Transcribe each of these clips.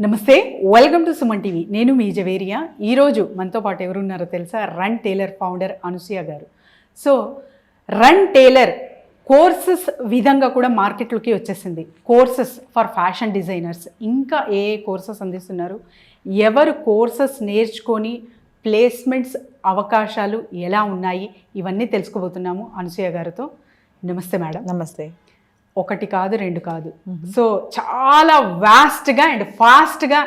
నమస్తే, welcome to Suman TV. నేను మీ జవేరియా. ఈరోజు మనతో పాటు ఎవరున్నారో తెలుసా? రన్ టైలర్ ఫౌండర్ అనసూయ గారు. సో రన్ టైలర్ కోర్సెస్ విధంగా కూడా మార్కెట్లోకి వచ్చేసింది. Courses for fashion designers. ఇంకా ఏ కోర్సెస్ అందిస్తున్నారు, ఎవరు కోర్సెస్ నేర్చుకొని ప్లేస్మెంట్స్ అవకాశాలు ఎలా ఉన్నాయి, ఇవన్నీ తెలుసుకోబోతున్నాము అనసూయ గారితో. నమస్తే మేడం. నమస్తే. ఒకటి కాదు, రెండు కాదు, సో చాలా వాస్ట్గా అండ్ ఫాస్ట్గా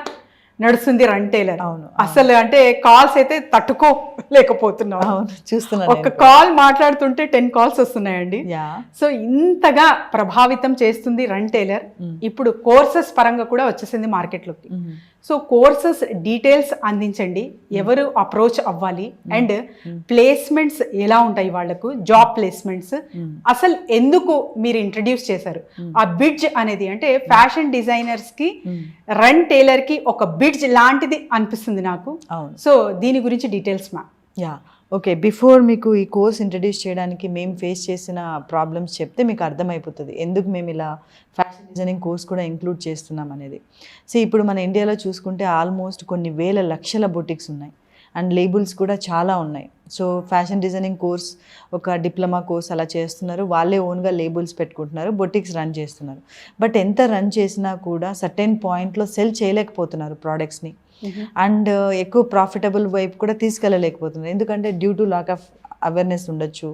నడుస్తుంది రన్ టైలర్. అవును, అసలు అంటే కాల్స్ అయితే తట్టుకోలేకపోతున్నాం. అవును, చూస్తున్నాను. ఒక కాల్ మాట్లాడుతుంటే 10 కాల్స్ వస్తున్నాయండి. సో ఇంతగా ప్రభావితం చేస్తుంది రన్ టైలర్. ఇప్పుడు కోర్సెస్ పరంగా కూడా వచ్చేసింది మార్కెట్లోకి. సో కోర్సెస్ డీటెయిల్స్ అందించండి, ఎవరు అప్రోచ్ అవ్వాలి అండ్ ప్లేస్మెంట్స్ ఎలా ఉంటాయి వాళ్లకు, జాబ్ ప్లేస్మెంట్స్ అసలు ఎందుకు మీరు ఇంట్రడ్యూస్ చేశారు? ఆ బిడ్జ్ అనేది అంటే ఫ్యాషన్ డిజైనర్స్ కి రన్ టైలర్ కి ఒక బిడ్జ్ లాంటిది అనిపిస్తుంది నాకు. సో దీని గురించి డీటెయిల్స్ మా. ఓకే, బిఫోర్ మీకు ఈ కోర్స్ ఇంట్రడ్యూస్ చేయడానికి మేము ఫేస్ చేసిన ప్రాబ్లమ్స్ చెప్తే మీకు అర్థమైపోతుంది ఎందుకు మేము ఇలా ఫ్యాషన్ డిజైనింగ్ కోర్స్ కూడా ఇంక్లూడ్ చేస్తున్నాం అనేది. సో ఇప్పుడు మన ఇండియాలో చూసుకుంటే ఆల్మోస్ట్ కొన్ని వేల లక్షల బొటిక్స్ ఉన్నాయి అండ్ లేబుల్స్ కూడా చాలా ఉన్నాయి. సో ఫ్యాషన్ డిజైనింగ్ కోర్స్ ఒక డిప్లొమా కోర్స్ అలా చేస్తున్నారు, వాళ్ళే ఓన్గా లేబుల్స్ పెట్టుకుంటున్నారు, బొటిక్స్ రన్ చేస్తున్నారు. బట్ ఎంత రన్ చేసినా కూడా సర్టెన్ పాయింట్లో సెల్ చేయలేకపోతున్నారు ప్రోడక్ట్స్ని అండ్ ఎక్కువ ప్రాఫిటబుల్ వైపు కూడా తీసుకెళ్ళలేకపోతున్నారు. ఎందుకంటే due to lack of awareness ఉండొచ్చు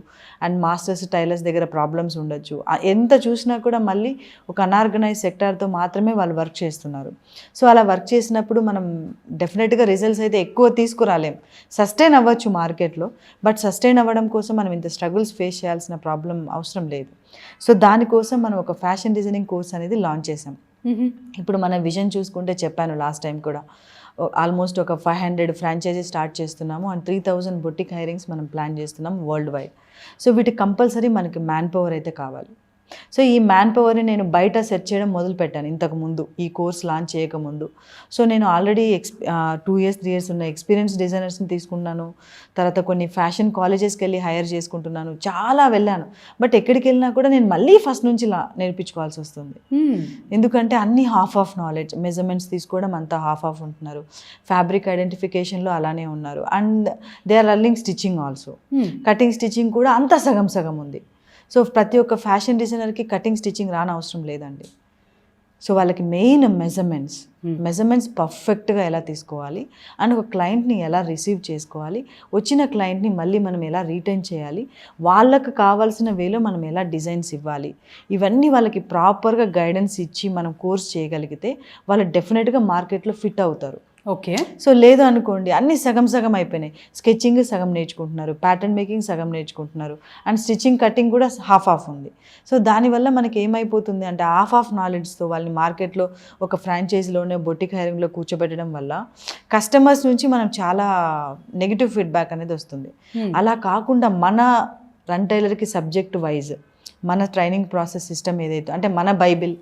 అండ్ మాస్టర్స్ టైలర్స్ దగ్గర ప్రాబ్లమ్స్ ఉండొచ్చు. ఎంత చూసినా కూడా మళ్ళీ ఒక అన్ఆర్గనైజ్ సెక్టార్తో మాత్రమే వాళ్ళు వర్క్ చేస్తున్నారు. సో అలా వర్క్ చేసినప్పుడు మనం డెఫినెట్గా రిజల్ట్స్ అయితే ఎక్కువ తీసుకురాలేం. సస్టైన్ అవ్వచ్చు మార్కెట్లో, బట్ సస్టైన్ అవ్వడం కోసం మనం ఇంత స్ట్రగుల్స్ ఫేస్ చేయాల్సిన ప్రాబ్లం అవసరం లేదు. సో దానికోసం మనం ఒక ఫ్యాషన్ డిజైనింగ్ కోర్స్ అనేది లాంచ్ చేసాం. ఇప్పుడు మన విజన్ చూసుకుంటే చెప్పాను లాస్ట్ టైం కూడా, ఆల్మోస్ట్ ఒక 500 ఫ్రాంచైజీ స్టార్ట్ చేస్తున్నాము అండ్ 3000 బొటిక్ హైరింగ్స్ మనం ప్లాన్ చేస్తున్నాం వరల్డ్ వైడ్. సో వీటికి కంపల్సరీ మనకి మ్యాన్ పవర్ అయితే కావాలి. సో ఈ మ్యాన్ పవర్ని నేను బయట సెర్చ్ చేయడం మొదలుపెట్టాను ఇంతకుముందు, ఈ కోర్స్ లాంచ్ చేయకముందు. సో నేను ఆల్రెడీ 2 years 3 years ఉన్న ఎక్స్పీరియన్స్ డిజైనర్స్ని తీసుకున్నాను. తర్వాత కొన్ని ఫ్యాషన్ కాలేజెస్కి వెళ్ళి హైర్ చేసుకుంటున్నాను, చాలా వెళ్ళాను. బట్ ఎక్కడికి వెళ్ళినా కూడా నేను మళ్ళీ ఫస్ట్ నుంచి నేర్పించుకోవాల్సి వస్తుంది. ఎందుకంటే అన్ని హాఫ్ ఆఫ్ నాలెడ్జ్, మెజర్మెంట్స్ తీసుకోవడం అంతా హాఫ్ ఆఫ్ ఉంటున్నారు, ఫ్యాబ్రిక్ ఐడెంటిఫికేషన్లో అలానే ఉన్నారు and they are learning stitching also. Cutting stitching కూడా అంతా సగం సగం ఉంది. సో ప్రతి ఒక్క ఫ్యాషన్ డిజైనర్కి కటింగ్ స్టిచ్చింగ్ రానవసరం లేదండి. సో వాళ్ళకి మెయిన్ మెజర్మెంట్స్ పర్ఫెక్ట్గా ఎలా తీసుకోవాలి అండ్ ఒక క్లయింట్ని ఎలా రిసీవ్ చేసుకోవాలి, వచ్చిన క్లయింట్ని మళ్ళీ మనం ఎలా రీటైన్ చేయాలి, వాళ్ళకు కావాల్సిన వేలో మనం ఎలా డిజైన్స్ ఇవ్వాలి, ఇవన్నీ వాళ్ళకి ప్రాపర్గా గైడెన్స్ ఇచ్చి మనం కోర్స్ చేయగలిగితే వాళ్ళు డెఫినెట్గా మార్కెట్లో ఫిట్ అవుతారు. ఓకే. సో లేదు అనుకోండి, అన్నీ సగం సగం అయిపోయినాయి. స్కెచింగ్ సగం నేర్చుకుంటున్నారు, ప్యాటర్న్ మేకింగ్ సగం నేర్చుకుంటున్నారు అండ్ స్టిచ్చింగ్ కటింగ్ కూడా హాఫ్ ఆఫ్ ఉంది. సో దానివల్ల మనకి ఏమైపోతుంది అంటే హాఫ్ ఆఫ్ నాలెడ్జ్తో వాళ్ళని మార్కెట్లో ఒక ఫ్రాంచైజీలోనే బొటిక్ హైరింగ్లో కూర్చోబెట్టడం వల్ల కస్టమర్స్ నుంచి మనం చాలా నెగిటివ్ ఫీడ్బ్యాక్ అనేది వస్తుంది. అలా కాకుండా మన రన్ టైలర్కి సబ్జెక్ట్ వైజ్ మన ట్రైనింగ్ ప్రాసెస్ సిస్టమ్ ఏదైతే అంటే మన బైబిల్,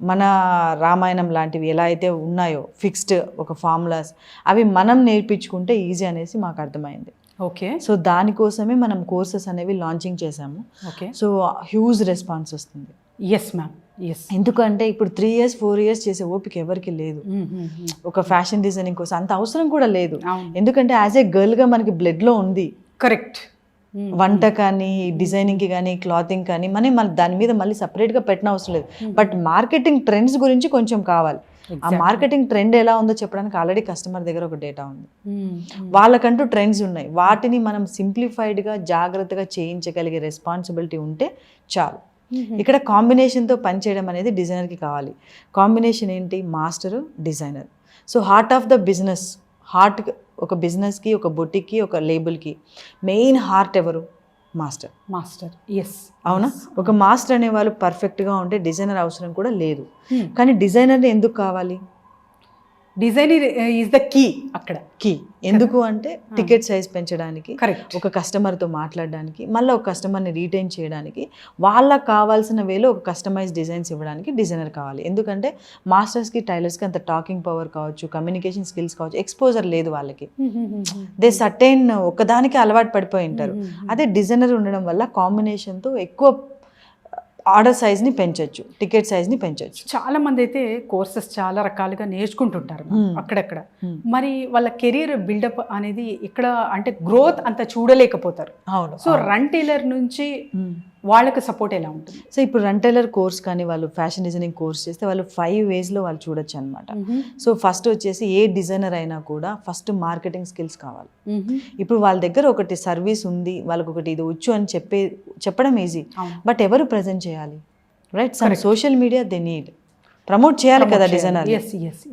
మన రామాయణం లాంటివి ఎలా అయితే ఉన్నాయో ఫిక్స్డ్ ఒక ఫార్ములాస్, అవి మనం నేర్పించుకుంటే ఈజీ అనేసి మాకు అర్థమైంది. ఓకే. సో దానికోసమే మనం కోర్సెస్ అనేవి లాంచింగ్ చేసాము. ఓకే. సో హ్యూజ్ రెస్పాన్స్ వస్తుంది. Yes ma'am, yes. ఎందుకంటే ఇప్పుడు 3 years 4 years చేసే ఓపిక ఎవరికి లేదు. ఒక ఫ్యాషన్ డిజైనింగ్ కోసం అంత అవసరం కూడా లేదు. ఎందుకంటే యాజ్ ఏ గర్ల్గా మనకి బ్లడ్లో ఉంది. కరెక్ట్. వంట కానీ డిజైనింగ్కి కానీ క్లాతింగ్ కానీ మళ్ళీ దాని మీద మళ్ళీ సపరేట్గా పెట్టిన అవసరం లేదు. బట్ మార్కెటింగ్ ట్రెండ్స్ గురించి కొంచెం కావాలి. ఆ మార్కెటింగ్ ట్రెండ్ ఎలా ఉందో చెప్పడానికి ఆల్రెడీ కస్టమర్ దగ్గర ఒక డేటా ఉంది, వాళ్ళకంటూ ట్రెండ్స్ ఉన్నాయి. వాటిని మనం సింప్లిఫైడ్గా జాగ్రత్తగా చేయించగలిగే రెస్పాన్సిబిలిటీ ఉంటే చాలు. ఇక్కడ కాంబినేషన్తో పనిచేయడం అనేది డిజైనర్కి కావాలి. కాంబినేషన్ ఏంటి? Master, designer. So heart of the business, ఒక బిజినెస్కి, ఒక బొటిక్కి, ఒక లేబుల్కి మెయిన్ హార్ట్ ఎవరు? మాస్టర్. ఎస్. అవునా? ఒక మాస్టర్ అనే వాళ్ళు పర్ఫెక్ట్గా ఉంటే డిజైనర్ అవసరం కూడా లేదు. కానీ డిజైనర్ని ఎందుకు కావాలి? Designer is the key. అక్కడ కీ ఎందుకు అంటే టికెట్ సైజ్ పెంచడానికి, ఒక కస్టమర్తో మాట్లాడడానికి, మళ్ళీ ఒక కస్టమర్ని రీటైన్ చేయడానికి, వాళ్ళకి కావాల్సిన వేలో ఒక కస్టమైజ్ డిజైన్స్ ఇవ్వడానికి డిజైనర్ కావాలి. ఎందుకంటే మాస్టర్స్కి టైలర్స్కి అంత టాకింగ్ పవర్ కావచ్చు, కమ్యూనికేషన్ స్కిల్స్ కావచ్చు, ఎక్స్పోజర్ లేదు వాళ్ళకి. దే సర్టైన్ ఒకదానికి అలవాటు పడిపోయి ఉంటారు. అదే డిజైనర్ ఉండడం వల్ల కాంబినేషన్తో ఎక్కువ ఆర్డర్ సైజ్ని పెంచవచ్చు, టికెట్ సైజ్ని పెంచవచ్చు. చాలా మంది అయితే కోర్సెస్ చాలా రకాలుగా నేర్చుకుంటుంటారు అక్కడక్కడ. మరి వాళ్ళ కెరీర్ బిల్డప్ అనేది ఇక్కడ అంటే గ్రోత్ అంత చూడలేకపోతారు. అవును. సో రన్ టైలర్ నుంచి వాళ్ళకి సపోర్ట్ ఎలా ఉంటుంది? సో ఇప్పుడు రన్ టైలర్ కోర్స్ కానీ వాళ్ళు ఫ్యాషన్ డిజైనింగ్ కోర్స్ చేస్తే వాళ్ళు 5 waysలో వాళ్ళు చూడొచ్చు అనమాట. సో ఫస్ట్ వచ్చేసి ఏ డిజైనర్ అయినా కూడా ఫస్ట్ మార్కెటింగ్ స్కిల్స్ కావాలి. ఇప్పుడు వాళ్ళ దగ్గర ఒకటి సర్వీస్ ఉంది, వాళ్ళకి ఒకటి ఇది వచ్చు అని చెప్పడం ఈజీ, బట్ ఎవరు ప్రజెంట్ చేయాలి, right? Some social media they need promote చేయాలి కదా డిజైనర్.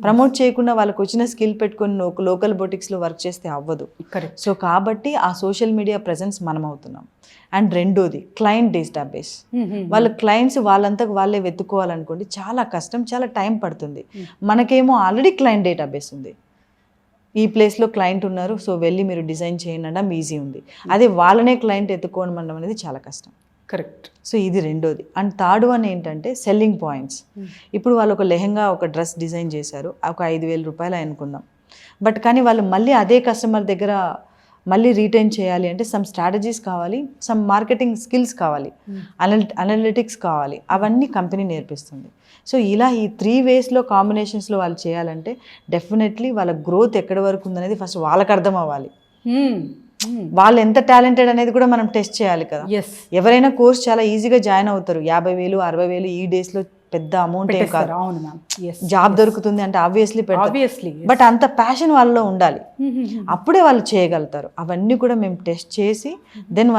ప్రమోట్ చేయకుండా వాళ్ళకి వచ్చిన స్కిల్ పెట్టుకొని లోకల్ బొటిక్స్లో వర్క్ చేస్తే అవ్వదు. సో కాబట్టి ఆ సోషల్ మీడియా ప్రెజెన్స్ మనం అవుతున్నాం. అండ్ రెండోది క్లయింట్ డేటాబేస్. వాళ్ళ క్లయింట్స్ వాళ్ళంతకు వాళ్ళే వెతుక్కోవాలనుకోండి చాలా కష్టం, చాలా టైం పడుతుంది. మనకేమో ఆల్రెడీ క్లయింట్ డేటాబేస్ ఉంది, ఈ ప్లేస్లో క్లయింట్ ఉన్నారు, సో వెళ్ళి మీరు డిజైన్ చేయండి అనడం ఈజీ ఉంది. అదే వాళ్ళనే క్లయింట్ ఎత్తుకోవడం అనేది చాలా కష్టం. కరెక్ట్. సో ఇది రెండోది. అండ్ థర్డ్ వన్ ఏంటంటే సెల్లింగ్ పాయింట్స్. ఇప్పుడు వాళ్ళు ఒక లెహంగా ఒక డ్రెస్ డిజైన్ చేశారు, ఒక 5,000 రూపాయలు అనుకుందాం, బట్ కానీ వాళ్ళు మళ్ళీ అదే కస్టమర్ దగ్గర మళ్ళీ రీటైన్ చేయాలి అంటే సమ్ స్ట్రాటజీస్ కావాలి, సమ్ మార్కెటింగ్ స్కిల్స్ కావాలి, అనలిటిక్స్ కావాలి, అవన్నీ కంపెనీ నేర్పిస్తుంది. సో ఇలా ఈ 3 waysలో కాంబినేషన్స్లో వాళ్ళు చేయాలంటే డెఫినెట్లీ వాళ్ళ గ్రోత్ ఎక్కడి వరకు ఉందనేది ఫస్ట్ వాళ్ళకి అర్థం అవ్వాలి. వాళ్ళు ఎంత టాలెంటెడ్ అనేది కూడా మనం టెస్ట్ చేయాలి కదా. ఎవరైనా కోర్స్ చాలా ఈజీగా జాయిన్ అవుతారు, 50,000 60,000 ఈ డేస్లో పెద్ద అమౌంట్ ఏం కాదు. జాబ్ దొరుకుతుంది అంటే ఆబ్వియస్లీ, బట్ అంత ప్యాషన్ వాళ్ళలో ఉండాలి, అప్పుడే వాళ్ళు చేయగలుగుతారు. అవన్నీ కూడా మేము టెస్ట్ చేసి దెన్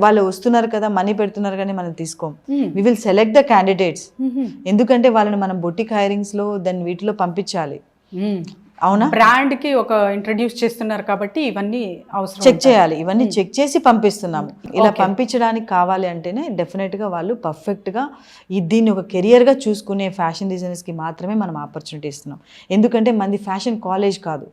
వాళ్ళు వస్తున్నారు కదా, మనీ పెడుతున్నారు కానీ మనం తీసుకోం. We will select the candidates, ఎందుకంటే వాళ్ళని మనం బొటిక్ హైరింగ్స్లో దెన్ వీటిలో పంపించాలి. అవునా, బ్రాండ్ కి ఒక ఇంట్రడ్యూస్ చేస్తున్నారు కాబట్టి ఇవన్నీ అవసరం, చెక్ చేయాలి. ఇవన్నీ చెక్ చేసి పంపిస్తున్నాము. ఇలా పంపించడానికి కావాలి అంటేనే డెఫినెట్గా వాళ్ళు పర్ఫెక్ట్గా దీన్ని ఒక కెరియర్గా చూసుకునే ఫ్యాషన్ డిజైనర్స్కి మాత్రమే మనం ఆపర్చునిటీ ఇస్తున్నాం. ఎందుకంటే మనది ఫ్యాషన్ కాలేజ్ కాదు,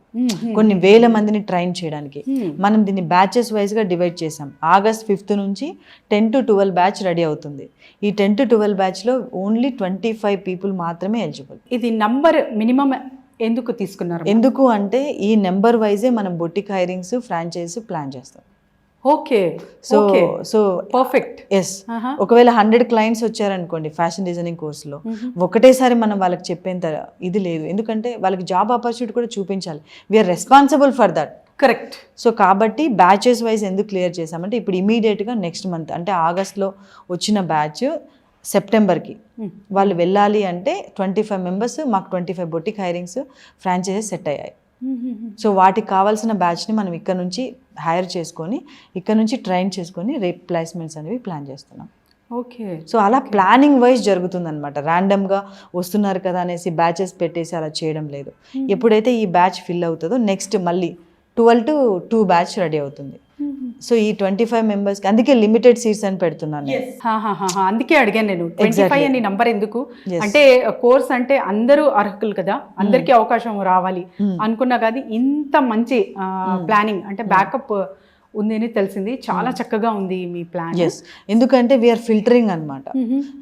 కొన్ని వేల మందిని ట్రైన్ చేయడానికి. మనం దీన్ని బ్యాచెస్ వైజ్గా డివైడ్ చేసాం. August 5th నుంచి 10 to 12 బ్యాచ్ రెడీ అవుతుంది. ఈ 10 to 12 బ్యాచ్లో ఓన్లీ 25 people మాత్రమే ఎలిజిబుల్. ఇది నంబర్ మినిమం ఎందుకు తీసుకున్నారు? ఎందుకు అంటే ఈ నెంబర్ వైజే మనం బొటిక్ హైరింగ్స్, ఫ్రాంచైజ్ ప్లాన్ చేస్తాం. ఓకే. So perfect. ఎస్. ఒకవేళ 100 clients వచ్చారనుకోండి ఫ్యాషన్ డిజైనింగ్ కోర్సులో, ఒకటేసారి మనం వాళ్ళకి చెప్పేంత ఇది లేదు, ఎందుకంటే వాళ్ళకి జాబ్ ఆపర్చునిటీ కూడా చూపించాలి. We are responsible for that. Correct. So కాబట్టి బ్యాచెస్ వైజ్ ఎందుకు క్లియర్ చేసామంటే ఇప్పుడు ఇమీడియట్గా నెక్స్ట్ మంత్ అంటే ఆగస్ట్లో వచ్చిన బ్యాచ్ సెప్టెంబర్కి వాళ్ళు వెళ్ళాలి అంటే 25 members, మాకు 25 బొటిక్ హైరింగ్స్, ఫ్రాంచైజెస్ సెట్ అయ్యాయి. సో వాటికి కావాల్సిన బ్యాచ్ని మనం ఇక్కడ నుంచి హైర్ చేసుకొని ఇక్కడ నుంచి ట్రైన్ చేసుకొని రీప్లేస్మెంట్స్ అనేవి ప్లాన్ చేస్తున్నాం. ఓకే. సో అలా ప్లానింగ్ వైజ్ జరుగుతుందన్నమాట. ర్యాండమ్గా వస్తున్నారు కదా అనేసి బ్యాచెస్ పెట్టేసి అలా చేయడం లేదు. ఎప్పుడైతే ఈ బ్యాచ్ ఫిల్ అవుతుందో నెక్స్ట్ మళ్ళీ 12 to 2 బ్యాచ్ రెడీ అవుతుంది. సో ఈ 25 members అందుకే లిమిటెడ్ సీట్స్ అని పెడుతున్నాను. అందుకే అడిగాను నేను 25 అని నంబర్ ఎందుకు అంటే, కోర్స్ అంటే అందరూ అర్హులు కదా, అందరికీ అవకాశం రావాలి అనుకున్నా కానీ ఇంత మంచి ప్లానింగ్ అంటే బ్యాకప్ ఉంది అని తెలిసింది. చాలా చక్కగా ఉంది మీ ప్లాన్. ఎస్, ఎందుకంటే వీఆర్ ఫిల్టరింగ్ అనమాట.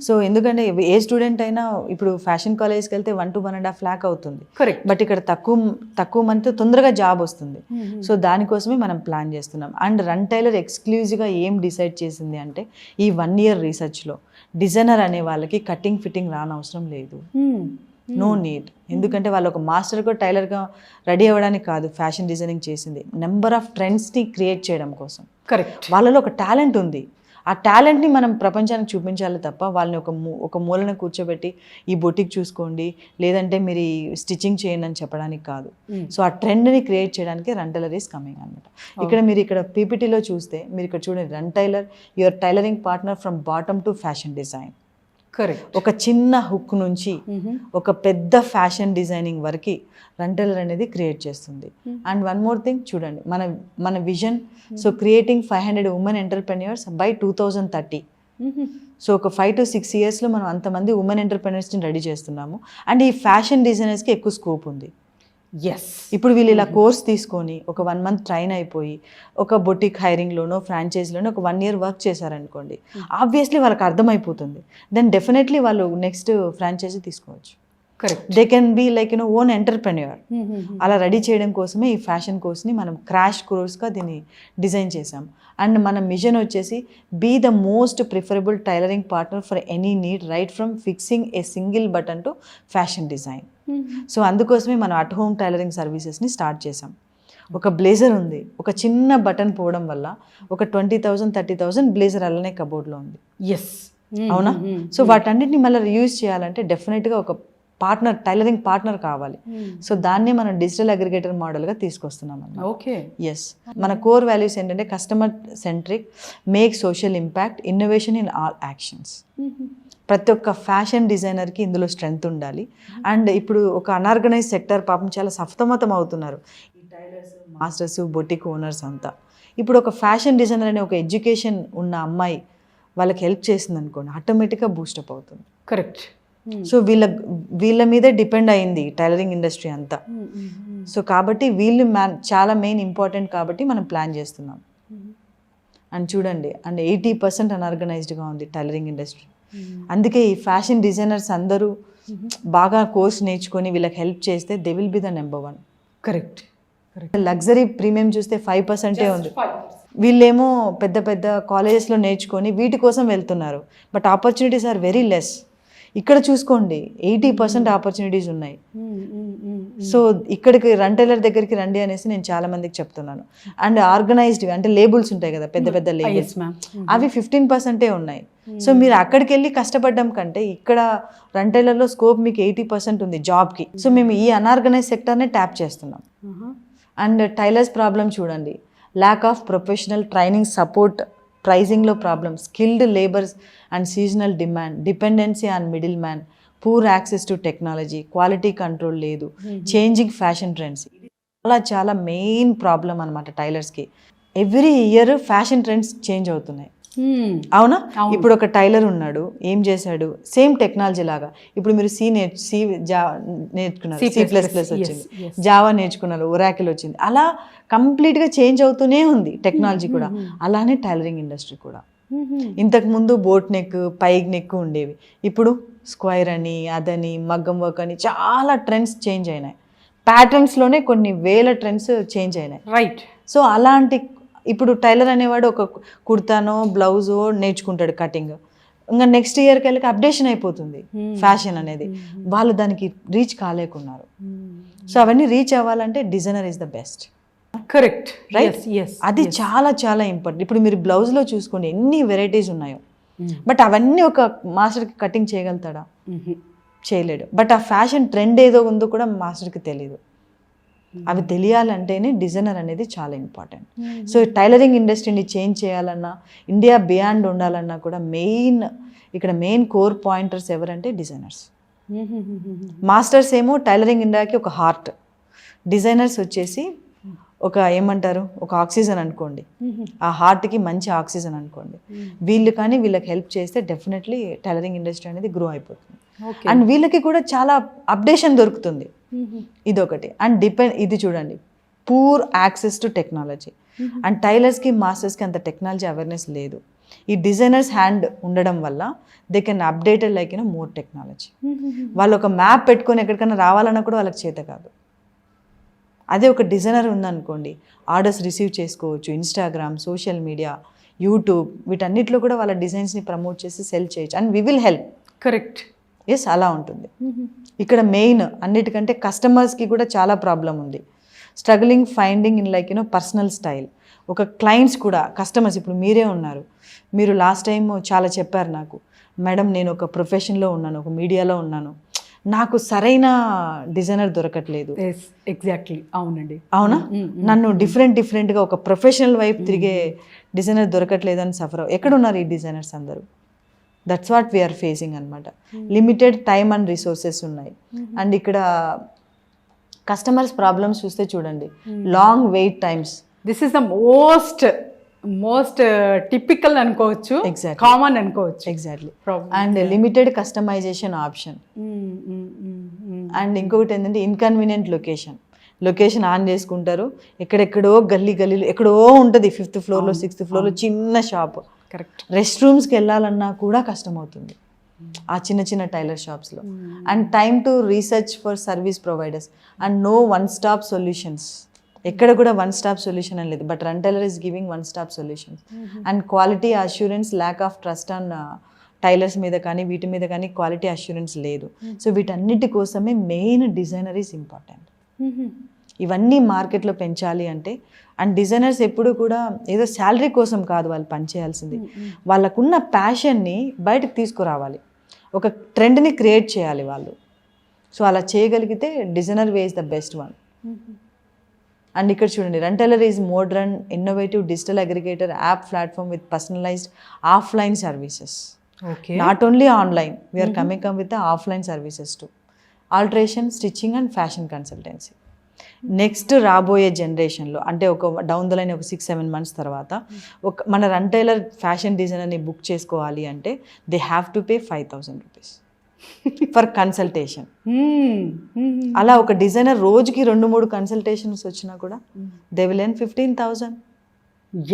సో ఎందుకంటే ఏ స్టూడెంట్ అయినా ఇప్పుడు ఫ్యాషన్ కాలేజ్కి వెళ్తే 1 to 1.5 lakh అవుతుంది, బట్ ఇక్కడ తక్కువ మందితో తొందరగా జాబ్ వస్తుంది. సో దానికోసమే మనం ప్లాన్ చేస్తున్నాం. అండ్ రన్ టైలర్ ఎక్స్క్లూజివ్గా ఏం డిసైడ్ చేసింది అంటే ఈ 1 year రీసెర్చ్లో డిజైనర్ అనే వాళ్ళకి కటింగ్ ఫిట్టింగ్ రానవసరం లేదు, నో నీడ్. ఎందుకంటే వాళ్ళు ఒక మాస్టర్గా టైలర్గా రెడీ అవ్వడానికి కాదు ఫ్యాషన్ డిజైనింగ్ చేసింది, నెంబర్ ఆఫ్ ట్రెండ్స్ని క్రియేట్ చేయడం కోసం. కరెక్ట్. వాళ్ళలో ఒక టాలెంట్ ఉంది, ఆ టాలెంట్ని మనం ప్రపంచానికి చూపించాలి తప్ప వాళ్ళని ఒక మూలన కూర్చోబెట్టి ఈ బొటిక్ చూసుకోండి లేదంటే మీరు స్టిచ్చింగ్ చేయండి అని చెప్పడానికి కాదు. సో ఆ ట్రెండ్ని క్రియేట్ చేయడానికి రన్ టైలర్ ఈస్ కమింగ్ అనమాట. ఇక్కడ పీపీటీలో చూస్తే మీరు ఇక్కడ చూడండి, Run Tailor your tailoring partner from bottom to fashion design. ఒక చిన్న హుక్ నుంచి ఒక పెద్ద ఫ్యాషన్ డిజైనింగ్ వరకు రన్ టైలర్ అనేది క్రియేట్ చేస్తుంది. అండ్ వన్ మోర్ థింగ్ చూడండి, మన vision, so creating 500 women entrepreneurs by 2030. సో ఒక 5 to 6 yearsలో మనం అంతమంది ఉమెన్ ఎంటర్ప్రెన్యూర్స్ని రెడీ చేస్తున్నాము. అండ్ ఈ ఫ్యాషన్ డిజైనర్స్కి ఎక్కువ స్కోప్ ఉంది. ఇప్పుడు వీళ్ళు ఇలా కోర్స్ తీసుకొని ఒక 1 month ట్రైన్ అయిపోయి ఒక బొటిక్ హైరింగ్లోనో ఫ్రాంచైజీలోనో ఒక 1 year వర్క్ చేశారనుకోండి, ఆబ్వియస్లీ వాళ్ళకి అర్థమైపోతుంది. దెన్ డెఫినెట్లీ వాళ్ళు నెక్స్ట్ ఫ్రాంచైజీ తీసుకోవచ్చు. Correct. They can be like own entrepreneur. అలా రెడీ చేయడం కోసమే ఈ ఫ్యాషన్ కోర్స్ని మనం క్రాష్ కోర్స్గా దీన్ని డిజైన్ చేసాం. అండ్ మన మిషన్ వచ్చేసి be the most preferable tailoring partner for any need, right from fixing a single button to fashion design. So అందుకోసమే మనం అట్ హోమ్ టైలరింగ్ సర్వీసెస్ని స్టార్ట్ చేసాం. ఒక బ్లేజర్ ఉంది, ఒక చిన్న బటన్ పోవడం వల్ల ఒక 20,000 30,000 బ్లేజర్ అలానే కబోర్డ్లో ఉంది. ఎస్, అవునా? సో వాటన్నిటిని మళ్ళీ రీయూజ్ చేయాలంటే డెఫినెట్గా ఒక పార్ట్నర్, టైలరింగ్ పార్ట్నర్ కావాలి. సో దాన్ని మనం డిజిటల్ అగ్రిగేటర్ మోడల్గా తీసుకొస్తున్నాం అన్నమాట. ఓకే. ఎస్, మన కోర్ వాల్యూస్ ఏంటంటే customer centric, make social impact, innovation in all actions. ప్రతి ఒక్క ఫ్యాషన్ డిజైనర్కి ఇందులో స్ట్రెంగ్త్ ఉండాలి. అండ్ ఇప్పుడు ఒక అన్ఆర్గనైజ్ సెక్టర్ పాపం చాలా సఫతమతం అవుతున్నారు ఈ టైలర్స్, మాస్టర్స్, బొటిక్ ఓనర్స్ అంతా. ఇప్పుడు ఒక ఫ్యాషన్ డిజైనర్ అనే ఒక ఎడ్యుకేషన్ ఉన్న అమ్మాయి వాళ్ళకి హెల్ప్ చేసింది అనుకోండి, ఆటోమేటిక్గా బూస్టప్ అవుతుంది. కరెక్ట్. సో వీళ్ళ మీదే డిపెండ్ అయింది టైలరింగ్ ఇండస్ట్రీ అంతా. సో కాబట్టి వీళ్ళు చాలా మెయిన్ ఇంపార్టెంట్ కాబట్టి మనం ప్లాన్ చేస్తున్నాం. అండ్ చూడండి, అండ్ 80% అన్ఆర్గనైజ్డ్గా ఉంది టైలరింగ్ ఇండస్ట్రీ. అందుకే ఈ ఫ్యాషన్ డిజైనర్స్ అందరూ బాగా కోర్స్ నేర్చుకొని వీళ్ళకి హెల్ప్ చేస్తే they will be the number 1. Correct. Luxury premium చూస్తే 5% ఉంది. వీళ్ళేమో పెద్ద పెద్ద కాలేజెస్లో నేర్చుకొని వీటి కోసం వెళ్తున్నారు, but opportunities are very less. ఇక్కడ చూసుకోండి 80% ఆపర్చునిటీస్ ఉన్నాయి. సో ఇక్కడికి టైలర్ దగ్గరికి రండి అనేసి నేను చాలా మందికి చెప్తున్నాను. అండ్ ఆర్గనైజ్డ్ అంటే లేబుల్స్ ఉంటాయి కదా, పెద్ద పెద్ద లేబుల్స్, అవి 15% ఉన్నాయి. సో మీరు అక్కడికి వెళ్ళి కష్టపడడం కంటే ఇక్కడ టైలర్లో స్కోప్ మీకు 80% ఉంది జాబ్కి. సో మేము ఈ అన్ఆర్గనైజ్ సెక్టర్నే ట్యాప్ చేస్తున్నాం. అండ్ టైలర్స్ ప్రాబ్లం చూడండి, lack of professional training support, ప్రైజింగ్లో problem, skilled labours and seasonal demand, dependency on middle man, poor access to technology, quality control లేదు, చేంజింగ్ ఫ్యాషన్ ట్రెండ్స్. చాలా మెయిన్ ప్రాబ్లం అనమాట టైలర్స్కి. Every year fashion trends change అవుతున్నాయి. అవునా? ఇప్పుడు ఒక tailor ఉన్నాడు, ఏం చేశాడు, సేమ్ టెక్నాలజీ లాగా. ఇప్పుడు మీరు నేర్చుకున్నారు, C++ వచ్చింది, జావా నేర్చుకున్నారు, ఒరాకిల్ వచ్చింది. అలా కంప్లీట్గా చేంజ్ అవుతూనే ఉంది టెక్నాలజీ కూడా. అలానే టైలరింగ్ ఇండస్ట్రీ కూడా. ఇంతకుముందు బోట్ నెక్, పైగ్ నెక్ ఉండేవి, ఇప్పుడు స్క్వైర్ అని, అదని, మగ్గం వర్క్ అని చాలా ట్రెండ్స్ చేంజ్ అయినాయి. ప్యాటర్న్స్లోనే కొన్ని వేల ట్రెండ్స్ చేంజ్ అయినాయి. రైట్. సో అలాంటి ఇప్పుడు టైలర్ అనేవాడు ఒక కుర్తానో బ్లౌజో నేర్చుకుంటాడు కటింగ్, ఇంకా నెక్స్ట్ ఇయర్కి వెళ్ళి అప్డేషన్ అయిపోతుంది ఫ్యాషన్ అనేది. వాళ్ళు దానికి రీచ్ కాలేకున్నారు. సో అవన్నీ రీచ్ అవ్వాలంటే designer is the best. Correct. Right. అది చాలా చాలా ఇంపార్టెంట్. ఇప్పుడు మీరు బ్లౌజ్లో చూసుకోండి ఎన్ని వెరైటీస్ ఉన్నాయో, బట్ అవన్నీ ఒక మాస్టర్కి కటింగ్ చేయగలుగుతాడా? చేయలేడు. బట్ ఆ ఫ్యాషన్ ట్రెండ్ ఏదో ఉందో కూడా మాస్టర్కి తెలియదు. అవి తెలియాలంటేనే డిజైనర్ అనేది చాలా ఇంపార్టెంట్. సో టైలరింగ్ ఇండస్ట్రీని చేంజ్ చేయాలన్నా, ఇండియా బియాండ్ ఉండాలన్నా కూడా మెయిన్ కోర్ పాయింటర్స్ ఎవరంటే డిజైనర్స్. మాస్టర్స్ ఏమో టైలరింగ్ ఇండియాకి ఒక హార్ట్, డిజైనర్స్ వచ్చేసి ఒక ఏమంటారు, ఒక ఆక్సిజన్ అనుకోండి. ఆ హార్ట్కి మంచి ఆక్సిజన్ అనుకోండి. వీళ్ళకి హెల్ప్ చేస్తే డెఫినెట్లీ టైలరింగ్ ఇండస్ట్రీ అనేది గ్రో అయిపోతుంది. అండ్ వీళ్ళకి కూడా చాలా అప్డేషన్ దొరుకుతుంది. ఇదొకటి. అండ్ ఇది చూడండి, poor access to technology. And టైలర్స్కి, మాస్టర్స్కి అంత టెక్నాలజీ అవేర్నెస్ లేదు. ఈ డిజైనర్స్ హ్యాండ్ ఉండడం వల్ల they can updated like more technology. వాళ్ళు ఒక మ్యాప్ పెట్టుకొని ఎక్కడికైనా రావాలన్నా కూడా వాళ్ళకి చేత కాదు. అదే ఒక డిజైనర్ ఉందనుకోండి, ఆర్డర్స్ రిసీవ్ చేసుకోవచ్చు. ఇన్స్టాగ్రామ్, సోషల్ మీడియా, యూట్యూబ్, వీటన్నిటిలో కూడా వాళ్ళ డిజైన్స్ని ప్రమోట్ చేసి సెల్ చేయొచ్చు. And we will help. Correct. Yes, అలా ఉంటుంది. ఇక్కడ మెయిన్ అన్నిటికంటే కస్టమర్స్కి కూడా చాలా ప్రాబ్లం ఉంది. Struggling finding in personal style. ఒక క్లయింట్స్ కూడా, కస్టమర్స్, ఇప్పుడు మీరే ఉన్నారు, మీరు లాస్ట్ టైం చాలా చెప్పారు నాకు, మేడం నేను ఒక ప్రొఫెషన్లో ఉన్నాను, ఒక మీడియాలో ఉన్నాను, నాకు సరైన డిజైనర్ దొరకట్లేదు. ఎగ్జాక్ట్లీ. అవునండి. అవునా? నన్ను డిఫరెంట్గా ఒక ప్రొఫెషనల్ వైపు తిరిగే డిజైనర్ దొరకట్లేదు అని సఫర్. ఎక్కడున్నారు ఈ డిజైనర్స్ అందరూ? దట్స్ వాట్ వీఆర్ ఫేసింగ్ అనమాట. లిమిటెడ్ టైమ్ అండ్ రిసోర్సెస్ ఉన్నాయి. అండ్ ఇక్కడ కస్టమర్స్ ప్రాబ్లమ్స్ చూస్తే చూడండి, long wait times. This is the most typical అనుకోవచ్చు, కామన్ అనుకోవచ్చు. Exactly. And limited customisation option. And ఇంకొకటి ఏంటంటే ఇన్కన్వీనియంట్ లొకేషన్ ఆన్ చేసుకుంటారు, ఎక్కడెక్కడో గల్లీలో ఎక్కడో ఉంటుంది, 5th ఫ్లోర్లో 6th ఫ్లోర్లో చిన్న షాప్. కరెక్ట్. రెస్ట్ రూమ్స్కి వెళ్ళాలన్నా కూడా కష్టం అవుతుంది. ఆ చిన్న చిన్న టైలర్ షాప్స్లో. And time to research for service providers and no one stop solutions. ఎక్కడ కూడా వన్ స్టాప్ సొల్యూషన్ అని లేదు, but Run Tailor is giving one stop solutions. And quality assurance, lack of trust on tailors మీద కానీ వీటి మీద కానీ quality assurance లేదు. సో వీటన్నిటి కోసమే మెయిన్ డిజైనర్ ఈజ్ ఇంపార్టెంట్. ఇవన్నీ మార్కెట్లో పెంచాలి అంటే, అండ్ డిజైనర్స్ ఎప్పుడు కూడా ఏదో శాలరీ కోసం కాదు వాళ్ళు పనిచేయాల్సింది, వాళ్ళకున్న ప్యాషన్ని బయటకు తీసుకురావాలి, ఒక ట్రెండ్ని క్రియేట్ చేయాలి వాళ్ళు. సో అలా చేయగలిగితే designer way is the best one. And ఇక్కడ చూడండి, Run Tailor is modern innovative digital aggregator app platform with personalised offline services. Not only online, we are coming with the offline services to alteration, stitching and fashion consultancy. Next రాబోయే జనరేషన్లో అంటే ఒక down the line ఒక 6-7 months తర్వాత మన run tailor fashion డిజైనర్ని book చేసుకోవాలి అంటే they have to pay 5,000 rupees for consultation. అలా ఒక డిజైనర్ రోజుకి 2-3 కన్సల్టేషన్స్ వచ్చినా కూడా దే విల్ ఎర్న్ 15,000.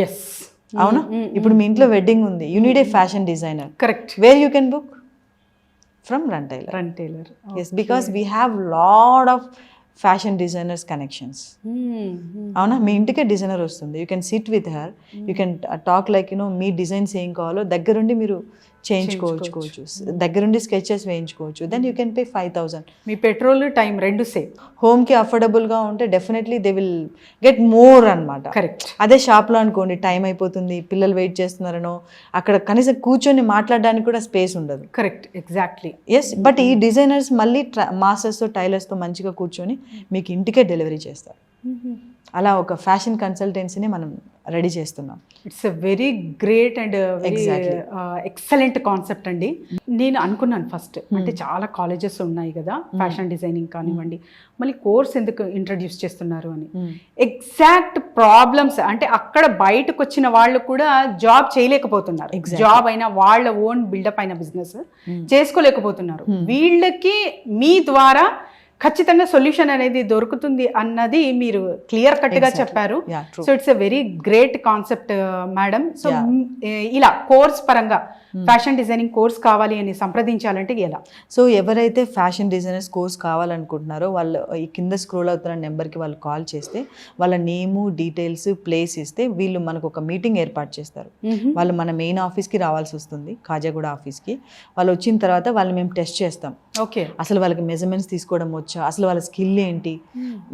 ఎస్, అవునా? ఇప్పుడు మీ ఇంట్లో వెడ్డింగ్ ఉంది, you need a fashion designer, correct. Where you can book from run tailor. Run tailor, yes, because we have lot of fashion designers connections. అవునా? మీ ఇంటికే డిజైనర్ వస్తుంది, you can sit with her, you can talk like మీ designs ఏం కావాలో దగ్గరుండి మీరు చేయించుకోవచ్చు, దగ్గరుండి స్కెచెస్ వేయించుకోవచ్చు. Then you can pay 5,000. మీ పెట్రోల్ టైం 2 సేవ్. హోమ్కి అఫోర్డబుల్గా ఉంటే definitely they will get more అనమాట. కరెక్ట్. అదే షాప్లో అనుకోండి, టైం అయిపోతుంది, పిల్లలు వెయిట్ చేస్తున్నారనో అక్కడ కనీసం కూర్చొని మాట్లాడడానికి కూడా స్పేస్ ఉండదు. Correct, exactly. ఎస్, బట్ ఈ డిజైనర్స్ మళ్ళీ మాస్టర్స్తో టైలర్స్తో మంచిగా కూర్చొని మీకు ఇంటికే డెలివరీ చేస్తారు. అలా ఒక ఫ్యాషన్ కన్సల్టెన్సీని మనం రెడీ చేస్తున్నాం. It's a very great and very excellent concept అండి. నేను అనుకున్నాను ఫస్ట్, అంటే చాలా కాలేజెస్ ఉన్నాయి కదా ఫ్యాషన్ డిజైనింగ్ కానివ్వండి, మళ్ళీ కోర్స్ ఎందుకు ఇంట్రడ్యూస్ చేస్తున్నారు అని. ఎగ్జాక్ట్ ప్రాబ్లమ్స్ అంటే అక్కడ బయటకు వచ్చిన వాళ్ళు కూడా జాబ్ చేయలేకపోతున్నారు, జాబ్ అయినా వాళ్ళ ఓన్ బిల్డప్ అయిన బిజినెస్ చేసుకోలేకపోతున్నారు. వీళ్ళకి మీ ద్వారా ఖచ్చితంగా సొల్యూషన్ అనేది దొరుకుతుంది అన్నది మీరు క్లియర్ కట్గా చెప్పారు. So it's a very great concept madam. So ఇలా కోర్స్ పరంగా ఫ్యాషన్ డిజైనింగ్ కోర్స్ కావాలి అని సంప్రదించాలంటే ఎలా? సో ఎవరైతే ఫ్యాషన్ డిజైనర్స్ కోర్స్ కావాలనుకుంటున్నారో వాళ్ళు ఈ కింద స్క్రోల్ అవుతున్న నెంబర్కి వాళ్ళు కాల్ చేస్తే వాళ్ళ నేము, డీటెయిల్స్, ప్లేస్ ఇస్తే వీళ్ళు మనకు ఒక మీటింగ్ ఏర్పాటు చేస్తారు. వాళ్ళు మన మెయిన్ ఆఫీస్కి రావాల్సి వస్తుంది, కాజాగూడ ఆఫీస్కి. వాళ్ళు వచ్చిన తర్వాత వాళ్ళు మేము టెస్ట్ చేస్తాం. ఓకే, అసలు వాళ్ళకి మెజర్మెంట్స్ తీసుకోవడం వచ్చా, అసలు వాళ్ళ స్కిల్ ఏంటి,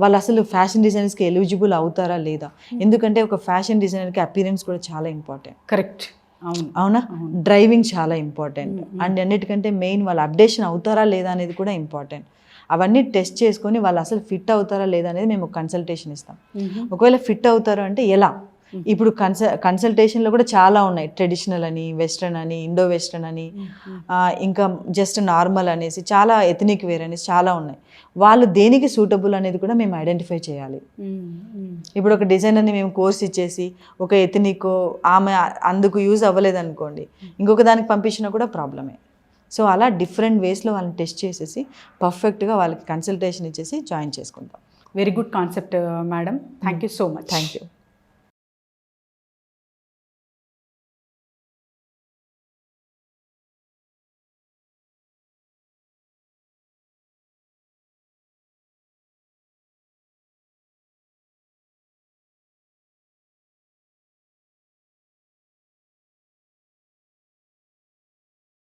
వాళ్ళు అసలు ఫ్యాషన్ డిజైనర్స్కి ఎలిజిబుల్ అవుతారా లేదా. ఎందుకంటే ఒక ఫ్యాషన్ డిజైనర్కి అపీరెన్స్ కూడా చాలా ఇంపార్టెంట్. కరెక్ట్. అవునా? డ్రైవింగ్ చాలా ఇంపార్టెంట్. అండ్ అన్నిటికంటే మెయిన్ వాళ్ళు అప్డేషన్ అవుతారా లేదా అనేది కూడా ఇంపార్టెంట్. అవన్నీ టెస్ట్ చేసుకొని వాళ్ళు అసలు ఫిట్ అవుతారా లేదా అనేది మేము కన్సల్టేషన్ ఇస్తాం. ఒకవేళ ఫిట్ అవుతారు అంటే ఎలా, ఇప్పుడు కన్సల్టేషన్లో కూడా చాలా ఉన్నాయి, ట్రెడిషనల్ అని, వెస్ట్రన్ అని, ఇండో వెస్ట్రన్ అని, ఇంకా జస్ట్ నార్మల్ అనేసి, చాలా ఎథనిక్ వేర్ అనేసి చాలా ఉన్నాయి. వాళ్ళు దేనికి సూటబుల్ అనేది కూడా మేము ఐడెంటిఫై చేయాలి. ఇప్పుడు ఒక డిజైనర్ని మేము కోర్స్ ఇచ్చేసి ఒక ఎథనిక్ ఆమె అందుకు యూజ్ అవ్వలేదు అనుకోండి, ఇంకొక దానికి పంపించినా కూడా ప్రాబ్లమే. సో అలా డిఫరెంట్ వేస్లో వాళ్ళని టెస్ట్ చేసేసి పర్ఫెక్ట్గా వాళ్ళకి కన్సల్టేషన్ ఇచ్చేసి జాయిన్ చేసుకుంటాం. Very good concept madam. Thank you so much. Thank you.